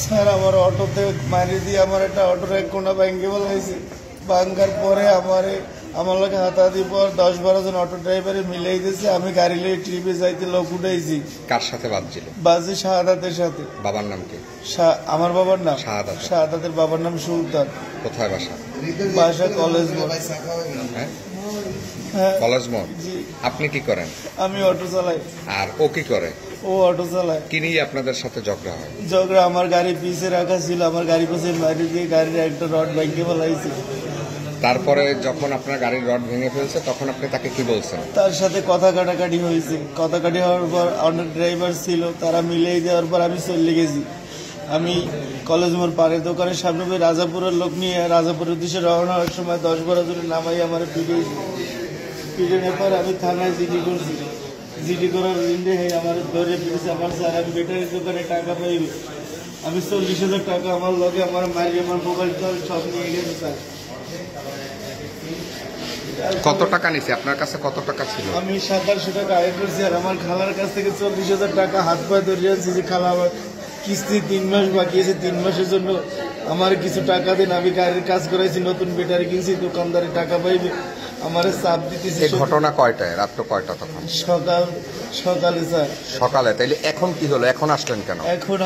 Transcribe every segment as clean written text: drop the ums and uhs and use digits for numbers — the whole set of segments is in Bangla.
স্যার আমার অটোতে মারি দিয়ে আমার একটা অটোর এক কোনা ব্যাংকে বলাইছে, ভাঙ্গার পরে আমার লোক হাতাহাতি পর 10-12 জন অটো ড্রাইভারে মিলাই দিয়েছে। আমি গাড়ি লিয়ে ট্রিপে যাইতে লোক উঠাইছি। কার সাথে বাজছিল? বাজে শাহাদাতের সাথে। বাবার নাম কি? আমার বাবার নাম শাহাদাতের বাবার নাম সুলতান। কোথায় বাসা? বাসা কলেজ মোড়। হ্যাঁ, কলেজ মোড়। আপনি কি করেন? আমি অটো চালাই। আর ও কি করে? ও অটো চালায়। কি নিয়ে আপনাদের সাথে ঝগড়া হয়? ঝগড়া আমার গাড়ি পিছে রাখা ছিল, আমার গাড়ি পিছে মারি দিয়ে গাড়ির একটা রড ভেঙে ফেলাইছে। তারপরে যখন আপনার গাড়ির রড ভেঙে ফেলছে তখন আপনি তাকে কি বলছেন? তার সাথে কথা কাটাকাটি হয়েছে। কথা কাটি হওয়ার পর অনেক ড্রাইভার ছিল, তারা মিলিয়ে দেওয়ার পর আমি চলে গেছি। আমি কলেজ মোড় পাড়ের দোকানের সামনে রাজাপুরের লোক নিয়ে রাজাপুরের উদ্দেশ্যে রওনা হওয়ার সময় 10-12 জনের নামাই আমার পিটানোর পর আমি থানায় জিডি করছি। জিডি করার দিনে আমার ধরে ফিরেছে। আমার স্যার আমি ব্যাটারির দোকানে টাকা পাইবে, আমি 40,000 টাকা আমার লগে আমার মারি আমার মোবাইল সব নিয়ে গেছে স্যার। কত টাকা নিছে আপনার কাছে? কত টাকা ছিল? আমি 2700 টাকা আয় করছি। আর আমার খালার কাছ থেকে 40,000 টাকা হাত পায়ে ধরে আনছি যে খালা আমার কিস্তি 3 মাস বাকি আছে, 3 মাসের জন্য আমার কিছু টাকা দিন। আমি গাড়ির কাজ করাইছি, নতুন ব্যাটারি কিনছি, দোকানদারে টাকা পাইবে, আমার চাপ দিতেছে। ঘটনা কয়টায়? রাত্র কয়টা তখন? সকালে স্যার। সকালে? তাইলে এখন কি হলো? এখন আসলেন কেন? এখন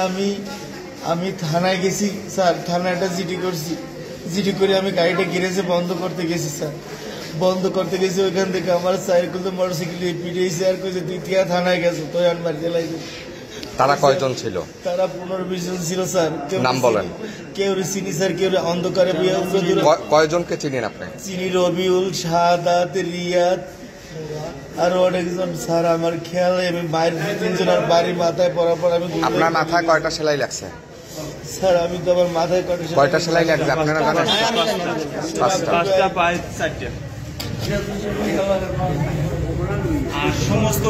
আমি থানায় গেছি স্যার, থানায় একটা জিডি করছি। জিডি করে আমি গাড়িটা গ্যারেজে বন্ধ করতে গেছি স্যার। বন্ধ করতে গেছি, ওইখান থেকে আমার সাইকেল তো মোটরসাইকেল পিটিয়েছে আর কইছে তুই টিয়া থানায় গেছো, তুই আর মারি দিলাইছে। তারা কয়জন ছিল? তারা 15-20 জন ছিল স্যার। নাম বলেন। কেউ চিনি স্যার, কেউ অন্ধকারে কয়জনকে চিনেন আপনি? চিনি রবিউল, শাহাদাত, রিয়াদ আরো অনেকজন স্যার। আমার খেয়াল আমি বাইরে 2-3 জন বাড়ির মাথায় পড়ার পর আমি। আপনার মাথায় কয়টা সেলাই লাগছে? স্যার আমি তো আমার মাথায় কয়টা সেলাই লাগছে আপনারা জানেন? 5টা, 4টা। আর সমস্ত